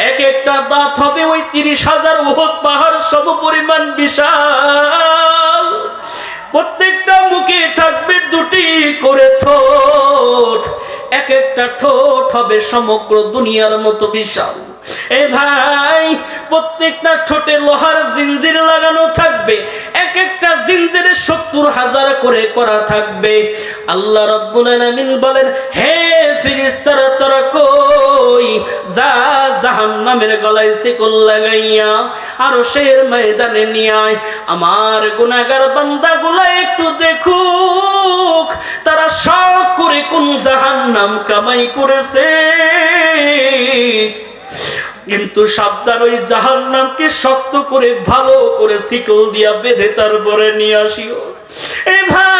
এক একটা দাঁত হবে ওই 30,000 উহুদ পাহাড় সম পরিমাণ বিশাল। প্রত্যেকটা মুখে থাকবে দুটি করে ঠোঁট, এক একটা ঠোঁট হবে সমগ্র দুনিয়ার মতো বিশাল। এ ভাই, প্রত্যেকটা ঠোঁটে লোহার জিঞ্জির লাগানো থাকবে, এক একটা জিঞ্জিরে 70,000 করে করা থাকবে। আল্লাহ রাব্বুল আলামিন বলেন, হে ফেরেশতারা তোরা কই, যা জাহান্নামের গলায় শিকল লাগাইয়া আরশের ময়দানে নিয়ে আয়। আমার গুনাহগার বান্দাগুলো একটু দেখুক তারা শখ করে কোন জাহান্নাম কামাই করেছে। কিন্তু সাবধান, ওই জাহান্নামকে শক্ত করে ভালো করে শিকল দিয়া বেঁধে তারপরে নিয়ে আসিও। এ ভাই,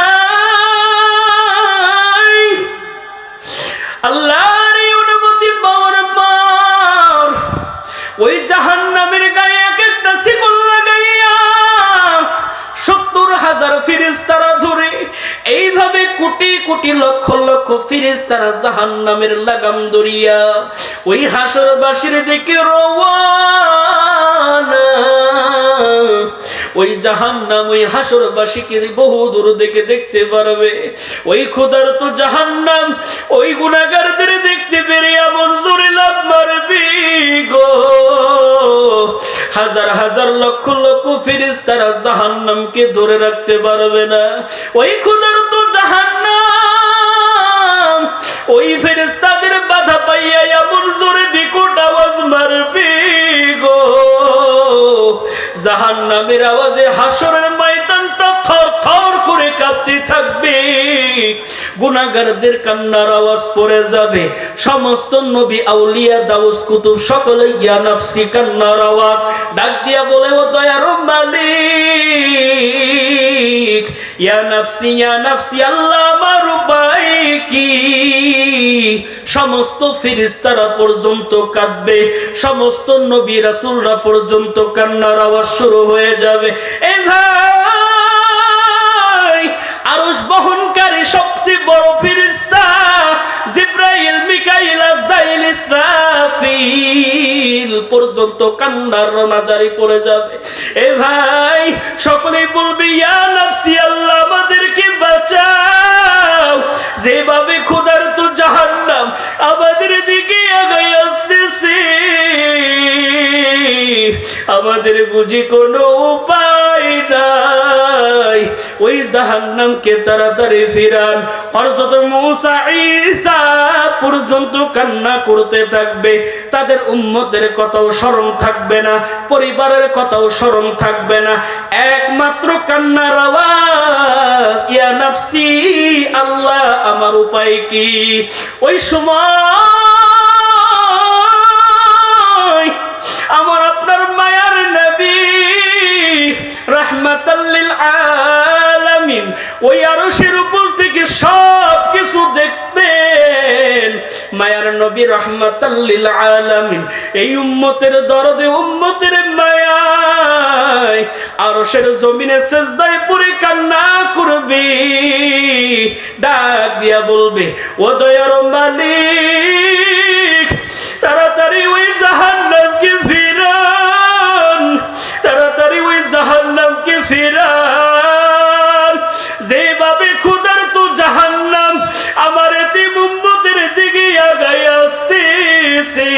আল্লাহর এই অনুমতি পাওয়ার পর ওই জাহান্নামের গায়ে এক একটা শিকল লাগাইয়া 70,000 ফেরেশতারা ধরে এইভাবে কোটি কোটি লক্ষ লক্ষ ফেরেশতারা জাহান্নামের লাগাম ধরিয়া ওই হাসরবাসীর দিকে রওয়ানা। ওই জাহান্নাম ওই হাসরবাসীকে বহু দূর থেকে দেখতে পারবে। ওই ক্ষুধার্ত জাহান্নাম ওই গুনাহগারদের দেখতে পেরে এমন জোরে লাফ মারবে গো, হাজার হাজার লক্ষ লক্ষ ফেরেশতারা জাহান্নামকে ধরে রাখতে পারবে না। ওই ক্ষুধার্ত জাহান্নাম ওই ফেরেশতাদের বাধা পাইয়া এমন জোরে বিকট আওয়াজ মারবে গো, জাহান্নামের আওয়াজে হাসরের ময়দানটা থর থর করে কাঁপতে থাকবে। গুনাহগারদের কান্নার আওয়াজ পড়ে যাবে। সমস্ত নবী আউলিয়া দাউস কুতুব সকলে ইয়া নাফসি কান্নার আওয়াজ ডাক দিয়া বলে, ও দয়ার মালিক, ইয়া নাফসি আল্লাহ আমার উপায় কি? সমস্ত ফেরেশতারা পর্যন্ত কাঁদবে, সমস্ত নবী রাসূলরা পর্যন্ত কান্নার আওয়াজ শুরু হয়ে যাবে। এ ভাই, আরশ বহনকারী সবচেয়ে বড় ফেরেশতা জিবরাইল, মিকাইল, আজরাইল, ইসরাফিল পর্যন্ত কান্নার রোনাজারি পড়ে যাবে। এ ভাই, সকলেই বলবে, ইয়া নাফসি আল্লাহ আমাদেরকে বাঁচাও। যেভাবে ক্ষুধার্ত জাহান্নাম আমাদের দিকে আগায় আসতেছে, আমাদের বুঝি কোনো উপায় নাই। ওই জাহান্নামকে তাড়াতাড়ি ফিরান। হযরত মুসা ঈসা পর্যন্ত কান্না করতে থাকবে। তাদের উম্মতের কথাও স্মরণ থাকবে না, পরিবারের কথাও স্মরণ থাকবে না, একমাত্র কান্নার আওয়াজ, ইয়া নাফসি আল্লাহ আমার উপায় কি? ওই সময় আমার আপনার মায়ার নবী রাহমাতাল লিল আলামিন ওই আরশের উপর থেকে সব কিছু দেখবেন। মায়ার নবী রাহমাতাল লিল আলামিন এই উম্মতের দরদে, উম্মতের মায়ায় আরশের জমিনে সিজদায় পড়ে কান্না করবে, ডাক দিয়া বলবে, ও দয়ার মালিক, তাড়াতাড়ি ওই জাহান্নামকে ফিরান, তাড়াতাড়ি ওই জাহান্নামকে ফিরান। যেভাবে ক্ষুধার্ত জাহান্নাম আমার এতিম উম্মতের দিকে আগায় আসতেছে,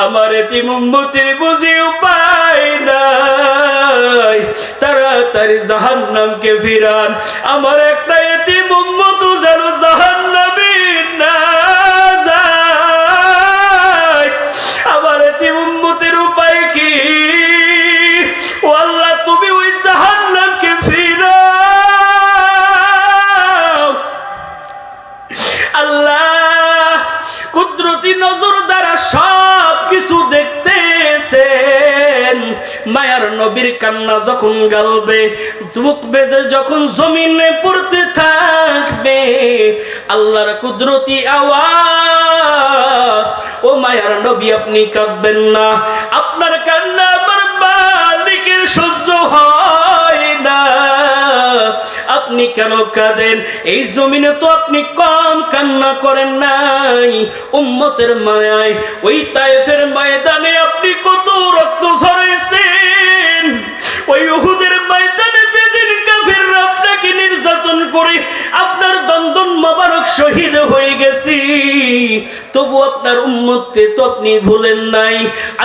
আমার এতিম উম্মতের বুঝি উপায় নাই, তাড়াতাড়ি জাহান্নামকে ফিরান। আমার একটা এতিম উম্মত যেন জাহান্নামে না যায়। আমার এতিম উম্মতের উপায় কি? ও আল্লাহ, তুমি ওই জাহান্নামকে ফিরাও। আল্লাহ কুদরতি নজর দ্বারা সব কিছু দেখতেছেন। মায়ার নবীর কান্না যখন গালবে, বুক বেজে যখন জমিনে পড়তে থাকবে, আল্লাহর কুদরতি আওয়াজ, ও মায়ার নবী আপনি কাঁদবেন না, আপনার কান্না আমার মালিকের সহ্য হয় না, আপনি আপনি কেন কাঁদেন? এই জমিনে তো আপনি কম কান্না করেন নাই। উম্মতের মায়ায় ওই তায়েফের ময়দানে আপনি কত রক্ত ঝরাইছেন। ওই উহুদের ময়দানে বেদিন কাফেররা আপনাকে নির্যাতন করে আপনার দন্দন মোবারক শহীদ হয়ে গেছি, তবু আপনার উম্মতকে তো আপনি ভুলেন নাই।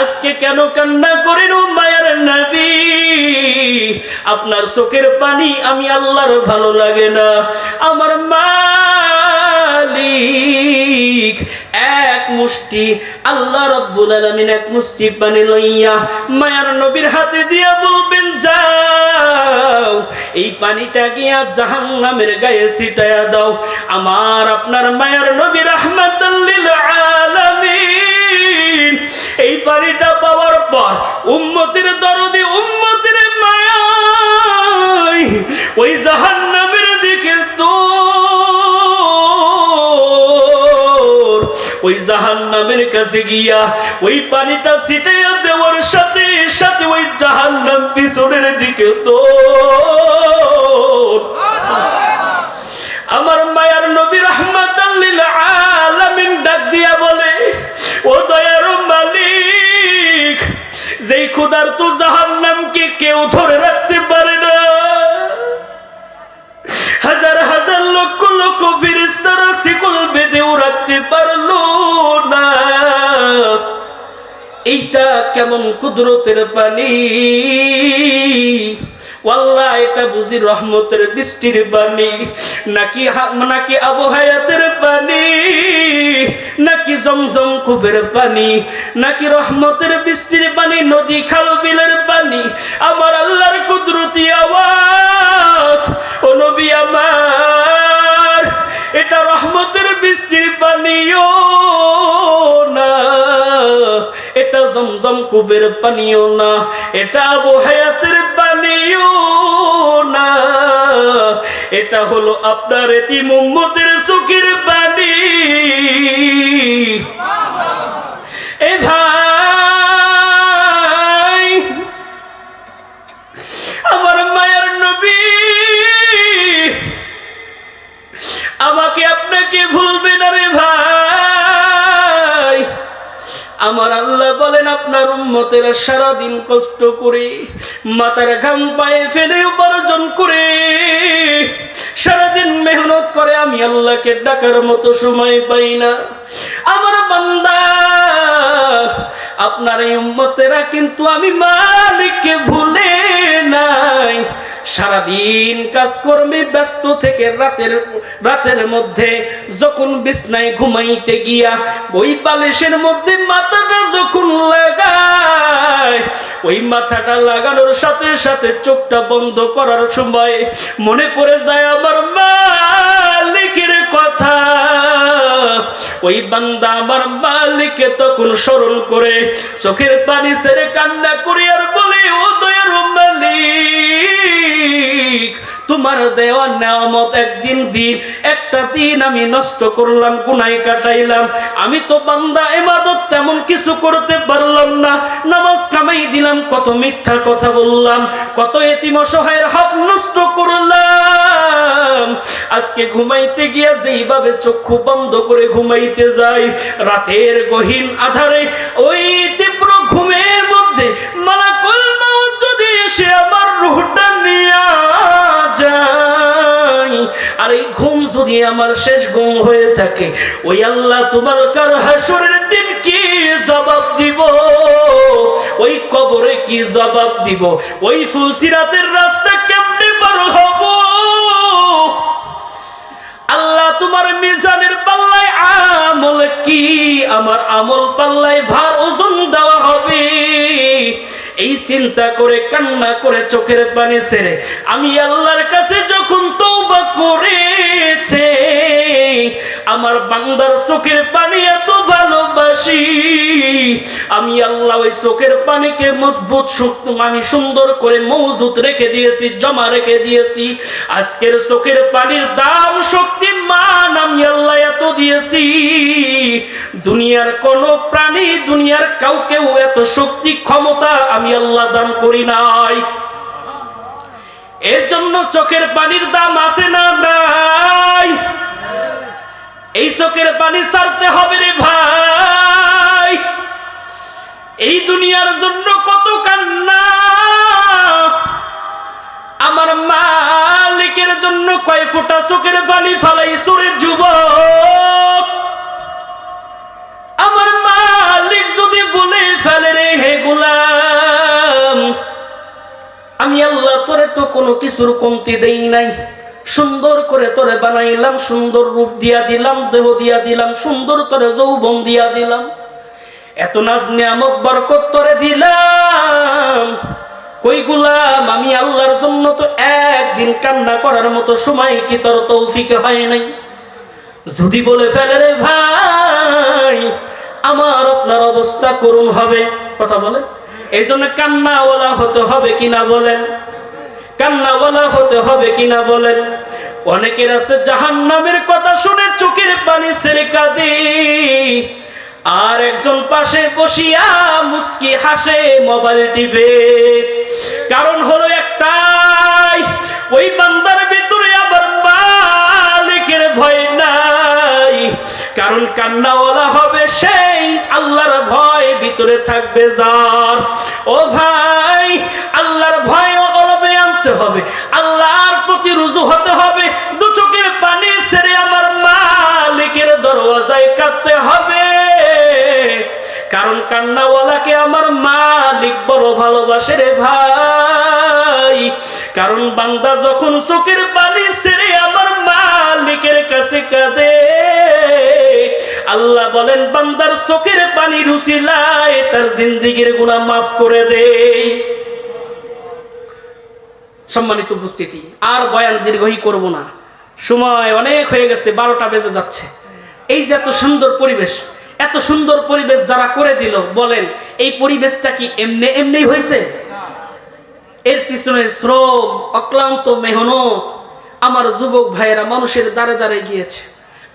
আজকে কেন কান্না করেন ও মায়ের নবী? আপনার চোখের পানি আমি আল্লাহর ভালো লাগে না। আমার মালিক এক মুষ্টি, আল্লাহ রাব্বুল আলামিন এক মুষ্টি পানি লইয়া মায়ার নবীর হাতে দিয়া বলবেন, যাও এই পানিটা গিয়া জাহান্নামের গায়ে ছিটায়া দাও। আমার আপনার মায়ার নবী রাহমাতাল লিল আলামিন এই পানিটা পাওয়ার পর উম্মতের দরদি, উম্মতের মায়ায় ওই জাহান্নামের দিকে দৌড়, ওই জাহান্নামের কাছে গিয়া ওই পানিটা ছিটাইয়া দেওয়ার সাথে সাথে ওই জাহান্নাম পিছনের দিকে দৌড়। আমার মায়ার নবী রাহমাতাল লিল আলামিন ডাক দিয়া বলে, ও দয়ার মালিক, যেই ক্ষুধার্ত জাহান্নামকে কেউ ধরে রাখতে পারে না, হাজার হাজার লক্ষ লক্ষ ফেরেশতারা শিকল বেঁধেও রাখতে পারলো না। এইটা কেমন কুদরতের পানি! ওয়াল্লাহ এটা বুঝি রহমতের বৃষ্টির পানি, নাকি আবু হায়াতের পানি, নাকি জমজম কূপের পানি, নাকি রহমতের বৃষ্টির পানি, নদী খাল বিলের পানি? আমার আল্লাহর কুদরতি আওয়াজ, ও নবী আমার, এটা রহমতের বৃষ্টির পানিও না, এটা জমজম কূপের পানিও না, এটা আবু হায়াতের পানিও না, এটা হলো আপনার এতিম উম্মতের চোখের পানি। এ ভাই, আমার মায়ের নবী আমাকে আপনাকে ভুলবে না রে ভাই। আমার আল্লাহ বলেন, আপনার উম্মতেরা সারাদিন কষ্ট করে মাথার ঘাম পায়ে ফেলে উপার্জন করে সারাদিন মেহনত করে, আমি আল্লাহকে ডাকার মতো সময় পাই না। আমার বান্দা, আপনার এই উম্মতেরা কিন্তু আমি মালিককে ভুলে নাই। সারাদিন কাজকর্মে ব্যস্ত থেকে রাতের মধ্যে যখন বিছনায় ঘুমাইতে গিয়া ওই বালিশের মধ্যে মাথাটা যখন লাগায়, ওই মাথাটা লাগানোর সাথে সাথে চোখটা বন্ধ করার সময় মনে পড়ে যায় আমার মালিকের কথা। ওই বান্দা আমার মালিককে তখন স্মরণ করে চোখের পানি ছেড়ে কান্না করে আর বলে, ও দয়ার মালিক, তোমার দেওয়া নেয়ামত একটা দিন আমি নষ্ট করলাম, গুনাহে কাটাইলাম। আমি তো বান্দা ইবাদত তেমন কিছু করতে পারলাম না, নামাজ কামাই দিলাম, কত মিথ্যা কথা বললাম, কত এতিম অসহায়ের হক নষ্ট করলাম। আজকে ঘুমাইতে গিয়া যেইভাবে চক্ষু বন্ধ করে ঘুমাইতে যাই, রাতের গহীন আধারে ওই তীব্র ঘুমের মধ্যে মালাকুল মউত যদি এসে আমার রূহটা নিয়ে যায়, আর এই ঘুম যদি আমার শেষ ঘুম হয়ে থাকে, ওই আল্লাহ তোমার কার হাসরের দিন কি জবাব দিব? ওই কবরে কি জবাব দিব? ওই ফুলসিরাতের রাস্তা কেমনে পার হব? আল্লাহ তোমার মিজানের পাল্লায় আমল কি? আমার আমল পাল্লায় ভার ওজন দেওয়া হবে। এই চিন্তা করে কান্না করে চোখের পানি ছেড়ে আমি আল্লাহর কাছে যখন তওবা করেছে, আমার বান্দার চোখের পানি এত ভালোবাসি, আমি আল্লাহ ওই চোখের পানিকে মজবুত শক্তি আমি সুন্দর করে মজুত রেখে দিয়েছি, জমা রেখে দিয়েছি। আজকের চোখের পানির দাম, শক্তি, মান আমি আল্লাহ এত দিয়েছি, দুনিয়ার কোন প্রাণী, দুনিয়ার কাউকেও এত শক্তি ক্ষমতা আমি আল্লাহ দান করি নাই। এর জন্য চোখের পানির দাম আছে না নাই? এই চোখের পানি ছাড়তে হবে রে ভাই। এই দুনিয়ার জন্য কত কান্না, আমার মালিকের জন্য কয় ফোঁটা চোখের পানি ফালাইছো রে যুবক। আমার মালিক যদি বলে ফেলে রে হে গোলাম, আমি আল্লাহ তোরে তো কোনো কিছুর কমতি দেই নাই, সুন্দর করে তোরে বানাইলাম, সুন্দর রূপ দিয়া দিলাম, দেহ দিয়া দিলাম, সুন্দর তোরে যৌবন দিয়া দিলাম, এত নাজ নিয়ামত বরকত তোরে দিলাম, কই গোলাম আমি আল্লাহর জন্য তো একদিন কান্না করার মতো সময় কি তোর তৌফিক হয় নাই? যদি বলে ফেলে রে ভাই, আমার আপনার অবস্থা করুণ হবে। কথা বলে, এই জন্য কান্নাওয়ালা হতে হবে কিনা বলেন? কান্নাওয়ালা হতে হবে কিনা বলেন? অনেকের আছে জাহান্নামের কথা শুনে চোখের পানি ছেড়ে কাঁদে, আর একজন পাশে বসিয়া মুস্কি হাসে, মোবাইল টিপে। কারণ হলো একটাই, ওই বান্দার ভিতরে আবার মালিকের ভয় নাই। কারণ কান্নাওয়ালা হবে সেই আল্লাহর ভয় ভিতরে থাকবে যার। ও ভাই, আল্লাহর ভয় অলবে আনতে হবে, আল্লাহর প্রতি রুজু হতে হবে, দু চোখের পানি ছেড়ে আমার মালিকের দরওয়াজায় কাঁদতে হবে। কারণ কান্নাওয়ালাকে আমার মালিক বড় ভালোবাসে রে ভাই। কারণ বান্দা যখন চোখের পানি ছেড়ে আমার মালিকের কাছে কাঁদে, আল্লাহ বলেন বান্দার চোখের পানির উসিলায় তার জিন্দেগির গুনাহ মাফ করে দেই। সম্মানিত উপস্থিতি, আর বয়ান দীর্ঘই করব না, সময় অনেক হয়ে গেছে, 12টা বেজে যাচ্ছে। এই যে এত সুন্দর পরিবেশ, এত সুন্দর পরিবেশ যারা করে দিল, বলেন এই পরিবেশটা কি এমনি এমনি হয়েছে? এর পিছনে শ্রম, অক্লান্ত মেহনত। আমার যুবক ভাইয়েরা মানুষের দ্বারে দ্বারে গিয়েছে,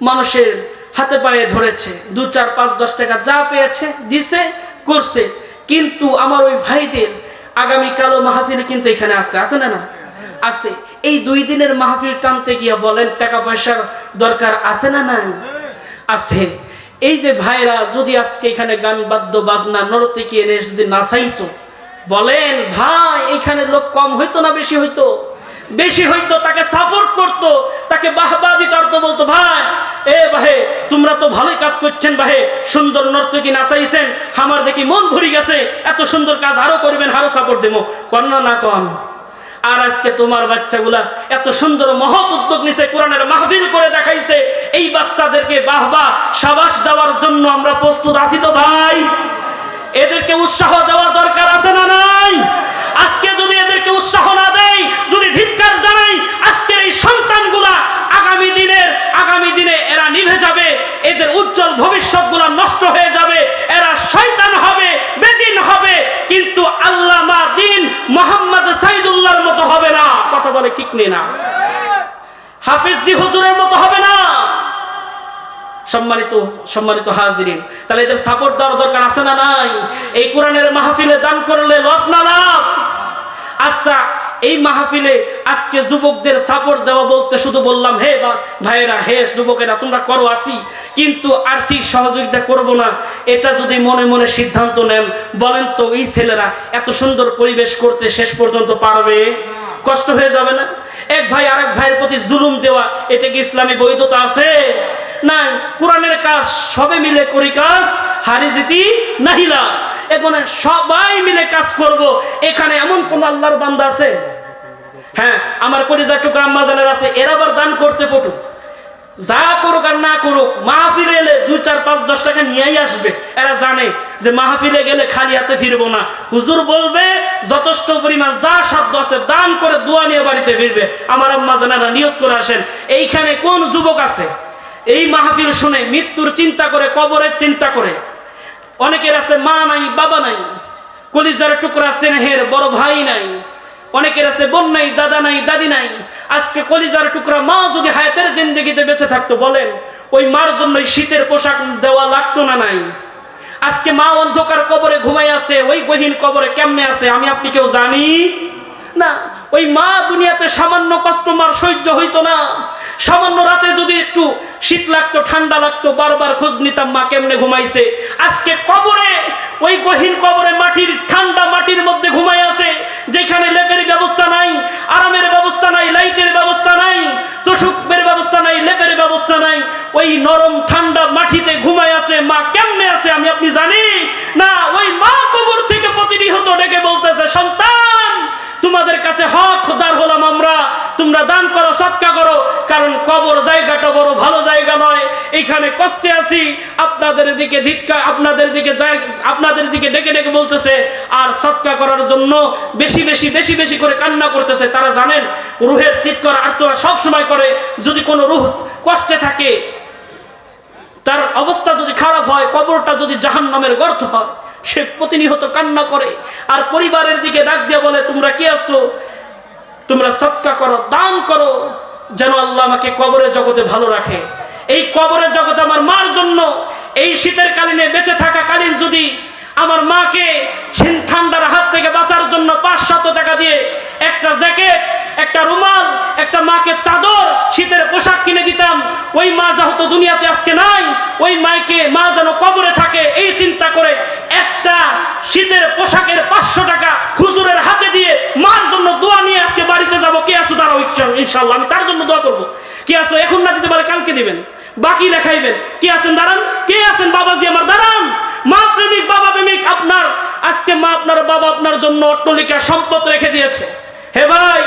মানুষের হাতে পায়ে ধরেছে, 2, 4, 5, 10 টাকা যা পেয়েছে দিছে, করছে। কিন্তু আমার ওই ভাইদের আগামীকালও মাহফিল কিন্তু এখানে আছে না? আছে। এই 2 দিনের মাহফিল টানতে গিয়া বলেন টাকা পয়সার দরকার আছে না নাই? আছে। এই যে ভাইরা যদি আজকে এখানে গান বাদ্য বাজনা নর্তকী এনে যদি নাচাইতো, বলেন ভাই এখানে লোক কম হইতো না বেশি হইতো? বেশি হইতো। তাকে সাপোর্ট করতো, তাকে বাহবা দিত, আর তো বলতো ভাই এ ভাই তোমরা তো ভালোই কাজ করছেন, ভাই সুন্দর নর্তকী নাচাইছেন, আমার দেখি মন ভরে গেছে, এত সুন্দর কাজ আরো করবেন, আরো সাপোর্ট দেবো। কন না কন? আর আজকে তোমার বাচ্চাগুলা এত সুন্দর মহৎ উদ্যোগ নিছে, কোরআনের মাহফিল করে দেখাইছে। এই বাচ্চাদেরকে বাহবা সাবাস দেওয়ার জন্য আমরা প্রস্তুত আছি তো ভাই? এদেরকে উৎসাহ দেওয়া দরকার আছে না নাই? আজকে যদি এদেরকে উৎসাহ না দেই, যদি ধিক্কার জানাই, আজকের এই সন্তানগুলা আগামী দিনে এরা নিভে যাবে, এদের উজ্জ্বল ভবিষ্যৎগুলা নষ্ট হয়ে যাবে, এরা শয়তান হবে, বেদিন হবে, কিন্তু আল্লামা দ্বীন মোহাম্মদ সাইদুল্লাহর মতো হবে না। কথা বলে ঠিক নেই না? হাফিজি হুজুরের মতো হবে না। সম্মানিত হাজিরিন, তাহলে এদের সাপোর্ট দেওয়ার দরকার আছে না নাই? এই কোরআনের মাহফিলে দান করলে লস না লাভ? আচ্ছা, এই মাহফিলে আজকে যুবকদের সাপোর্ট দেওয়া বলতে শুধু বললাম হে ভাইয়েরা, হে যুবকেরা তোমরা করো আসি, কিন্তু আর্থিক সহযোগিতা করব না, এটা যদি মনে মনে সিদ্ধান্ত নেন, বলেন তো এই ছেলেরা এত সুন্দর পরিবেশ করতে শেষ পর্যন্ত পারবে? কষ্ট হয়ে যাবে না? এক ভাই আরেক ভাইয়ের প্রতি জুলুম দেওয়া, এটা কি ইসলামী বৈধতা আছে? নাই। কোরআনের কাজ সবে মিলে করি কাজ, হারি জিতি নাহিলাস। এখানে সবাই মিলে কাজ করব। এখানে এমন কোন আল্লাহর বান্দা আছে? হ্যাঁ, আমার কলিজার টুকরা আম্মা জানেরা আছে, এরা আবার দান করতে পটু, যা করুক আর না করুক, মাহফিলে এলে 2, 4, 5, 10 টাকা নিয়েই আসবে। এরা জানে যে মাহফিলে গেলে খালি হাতে ফিরবো না, হুজুর বলবে যথেষ্ট পরিমাণ যা সাধ্য আছে দান করে দোয়া নিয়ে বাড়িতে ফিরবে। আমার আম্মা জানেরা নিয়ত করে আসেন। এইখানে কোন যুবক আছে এই মাহফিল শুনে মৃত্যুর চিন্তা করে, কবরের চিন্তা করে? অনেকের আছে মা নাই, বাবা নাই, কলিজার টুকরা স্নেহের বড় ভাই নাই, অনেকের আছে বোন নাই, দাদা নাই, দাদি নাই। আজকে কলিজার টুকরা মা যদি হায়াতের জিন্দেগিতে বেঁচে থাকতো, বলেন ওই মার জন্য শীতের পোশাক দেওয়া লাগতো না নাই? আজকে মা অন্ধকার কবরে ঘুমাই আছে, ওই গহীন কবরে কেমনে আছে আমি আপনি কেউ জানি না? ওই মা দুনিয়াতে সামান্য কষ্ট মার সহ্য হইতো না। সামান্য রাতে যদি একটু শীত লাগতো, ঠান্ডা লাগতো, বারবার খোঁজ নিতাম মা কেমনে ঘুমাইছে। আজকে কবরে, ওই গহীন কবরে মাটির, ঠান্ডা মাটির মধ্যে ঘুমাই আছে, যেখানে লেপের ব্যবস্থা নাই, আরামের ব্যবস্থা নাই, লাইটের ব্যবস্থা নাই, তোষকের ব্যবস্থা নাই, লেপের ব্যবস্থা নাই, ওই নরম ঠান্ডা মাটিতে ঘুমাই আছে। মা কেমনে আছে আমি আপনি জানি না। ওই মা কবর থেকে প্রতিনিয়ত ডেকে বলতেছে, সন্তান তোমাদের কাছে হকদার হলাম আমরা, তোমরা দান করো, সদকা করো, কারণ কবর জায়গাটা বড় ভালো জায়গা নয়। এখানে কষ্টে আছি, আপনাদের দিকে ধিক্কার, আপনাদের দিকে ডেকে ডেকে বলতেছে, আর সদকা করার জন্য বেশি বেশি বেশি বেশি করে কান্না করতেছে। তারা জানেন রুহের চিৎকার আর্তনা সব সময় করে। যদি কোনো রুহ কষ্টে থাকে, তার অবস্থা যদি খারাপ হয়, কবরটা যদি জাহান্নামের গর্ত হয়, সে প্রতিনিয়ত কান্না করে। আর পরিবারের দিকে ডাক দিয়ে বলে, তোমরা কি আছো, তোমরা সদকা করো, দান করো, যেন আল্লাহ আমাকে কবরের জগতে ভালো রাখে। এই কবরের জগতে আমার মার জন্য এই শীতের কালীনে বেঁচে থাকা কালীন যদি আমার মাকে ঠান্ডার হাত থেকে বাঁচার জন্য 500 টাকা দিয়ে একটা জ্যাকেট, একটা রুমাল, একটা মাকে চাদর, শীতের পোশাক কিনে দিতাম, ওই মা যেহেতু দুনিয়াতে আজকে নাই, ওই মাকে, মা যেন কবরে থাকে, এই চিন্তা করে একটা শীতের পোশাকের 500 টাকা হুজুরের হাতে দিয়ে মার জন্য দোয়া নিয়ে আজকে বাড়িতে যাব। কে আছো দাঁড়াও, ইনশাআল্লাহ আমি তার জন্য দোয়া করবো। কে আছো, এখন না দিতে পারে কালকে দিবেন, বাকি লেখাইবেন। কে আছেন দাঁড়ান, কে আছেন বাবাজি আমার দাঁড়ান। মা প্রেমিক, বাবা প্রেমিক আপনার, আজকে মা আপনার বাবা আপনার জন্য অট্টালিকা সম্পদ রেখে দিয়েছে। হে ভাই,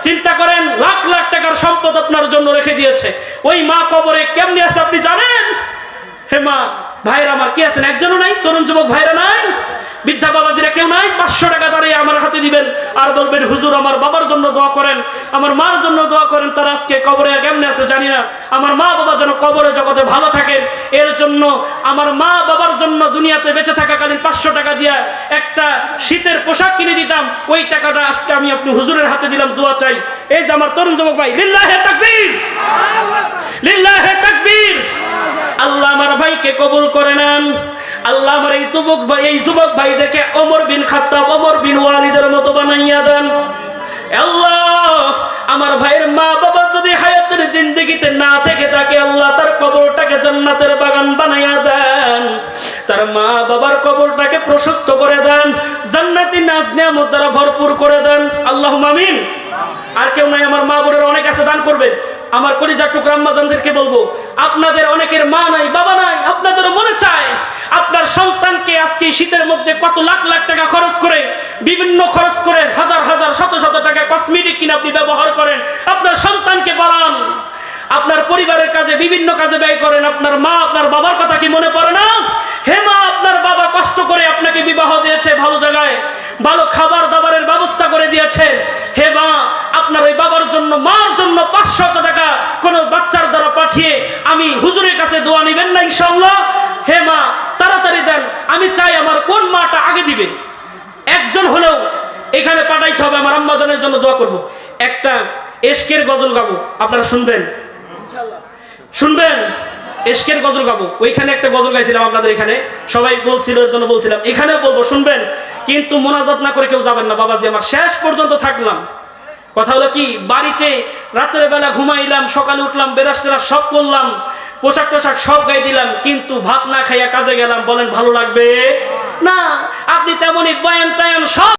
চিন্তা করেন, লাখ লাখ টাকার সম্পদ আপনার জন্য রেখে দিয়েছে। ওই মা কবরে কেমনি আছে আপনি জানেন? হে মা, ভাইরা আমার কে আছেন? একজনও নাই? তরুণ যুবক ভাইরা নাই? বৃদ্ধা বাবাজিরা কেউ নাই? 500 টাকা দাঁড়িয়ে আমার হাতে দিবেন আর বলবেন, হুজুর আমার বাবার জন্য দোয়া করেন, আমার মার জন্য দোয়া করেন। তারা আজকে কবরে কেমনে আছে জানি না। আমার মা বাবার জন্য কবরে জগতে ভালো থাকেন, এর জন্য আমার মা বাবার জন্য দুনিয়াতে বেঁচে থাকাকালীন 500 টাকা দিয়া একটা শীতের পোশাক কিনে দিতাম। ওই টাকাটা আজকে আমি আপনি হুজুরের হাতে দিলাম, দোয়া চাই। এই যে আমার তরুণ যুবক ভাই, লিল্লাহে তাকবীর, লিল্লাহে তাকবীর। আল্লাহ আমার ভাইকে কবুল করে নেন। আল্লাহ আমার এই যুবক ভাইদেরকে ওমর বিন খাত্তাব, ওমর বিন ওয়ালিদের মতো বানাইয়া দেন। আল্লাহ আমার ভাইয়ের মা বাবা যদি হায়াতের জিন্দেগিতে না থেকে থাকে, আল্লাহ তার কবরটাকে জান্নাতের বাগান বানাইয়া দেন। তার মা বাবার কবরটাকে প্রশস্ত করে দেন, জান্নাতি নাজ নিয়ামত দ্বারা ভরপুর করে দেন। আল্লাহুম্মা আমিন। আর কেউ নাই? আমার মা বোনেরা অনেক আছে, দান করবেন। আমার কলিজার টুকরা আম্মাজানদেরকে বলবো, আপনাদের অনেকের মা নাই, বাবা নাই, আপনাদেরও মনে চায় আপনার সন্তানকে আজকে শীতের মধ্যে কত লাখ লাখ টাকা খরচ করে, বিভিন্ন খরচ করে, হাজার হাজার শত শত টাকা কসমেটিক কিনে আপনি ব্যবহার করেন, আপনার সন্তানকে পড়ান, আপনার পরিবারের কাজে, বিভিন্ন কাজে ব্যয় করেন। আপনার মা, আপনার বাবার কথা কি মনে পড়ে না? হে মা, আপনার বাবা কষ্ট করে আপনাকে বিবাহ দিয়েছে, ভালো জায়গায় ভালো খাবার দাবারের ব্যবস্থা করে দিয়েছে। হে মা, আপনার ওই বাবার জন্য, মার জন্য 500 টাকা কোনো বাচ্চার দ্বারা পাঠিয়ে আমি হুজুরের কাছে দোয়া নিবেন না ইনশাআল্লাহ? হে মা, তাড়াতাড়ি দেন। আমি চাই আমার কোন মাটা আগে দিবে, একজন হলেও এখানে পাঠাইতে হবে। আমার আম্মাজানের জন্য দোয়া করব। একটা এশকের গজল গাবো, আপনারা শুনবেন? শুনবেন? এশকের গজল গাবো। ওইখানে একটা গজল গাইছিলাম আপনাদের এখানে, সবাই বলছিল, এর জন্য বলছিলাম এখানেও বলবো, শুনবেন? কিন্তু মোনাজাত না করে কেউ যাবেন না বাবাজি আমার। শেষ পর্যন্ত থাকলাম। কথা হলো কি, বাড়িতে রাতের বেলা ঘুমাইলাম, সকালে উঠলাম, বেরাস টেরাস সব করলাম, পোশাক টোশাক সব গাই দিলাম, কিন্তু ভাত না খাইয়া কাজে গেলাম। বলেন ভালো লাগবে? না। আপনি তেমনই বয়ান টায়ান সব